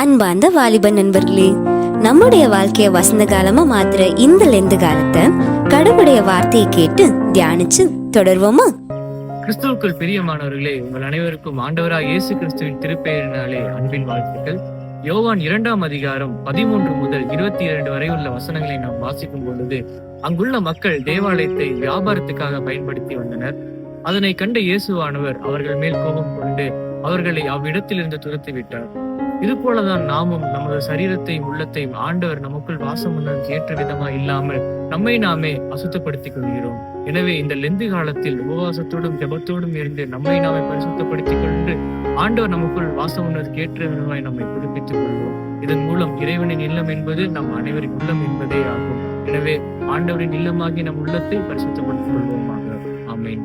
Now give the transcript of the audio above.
அன்பார்ந்த வாலிப நண்பர்களே, நம்முடைய வாழ்க்கைய வசந்த காலமா மாத்துற இந்த லெந்து காலத்தை கடவுளுடைய வார்த்தையை கேட்டு தியானிச்சு தொடர்வோமா? கிறிஸ்துவுக்குள் பிரியமானவர்களே, உங்கள் அனைவருக்கும் ஆண்டவராக இயேசு கிறிஸ்துவின் திருப்பெயரினாலே அன்பின் வாழ்த்துக்கள். யோவான் 2ஆம் அதிகாரம் 13 முதல் 22 வரை உள்ள வசனங்களை நாம் வாசிக்கும் பொழுது, அங்குள்ள மக்கள் தேவாலயத்தை வியாபாரத்துக்காக பயன்படுத்தி வந்தனர். அதனை கண்ட இயேசுவானவர் அவர்கள் மேல் கோபம் கொண்டு அவர்களை அவ்விடத்திலிருந்து துரத்தி விட்டார். இது போலதான் நாமும் நமது சரீரத்தையும் உள்ளத்தையும் ஆண்டவர் நமக்குள் வாசம் பண்ணதுக்கு ஏற்ற விதமா இல்லாமல் நம்மை நாமே அசுத்தப்படுத்திக் கொள்கிறோம். எனவே இந்த லெந்து காலத்தில் உபவாசத்தோடும் ஜெபத்தோடும் இருந்து நம்மை நாமே பரிசுத்தப்படுத்திக் கொண்டு ஆண்டவர் நமக்குள் வாசம் பண்ணதுக்கு ஏற்ற விதமாய் நம்மை புதுப்பித்துக் கொள்வோம். இதன் மூலம் இறைவனின் இல்லம் என்பது நம் அனைவரின் உள்ளம் என்பதே ஆகும். எனவே ஆண்டவரின் இல்லமாகி நம் உள்ளத்தை பரிசுத்தப்படுத்திக் கொள்வோமாக. ஆமென்.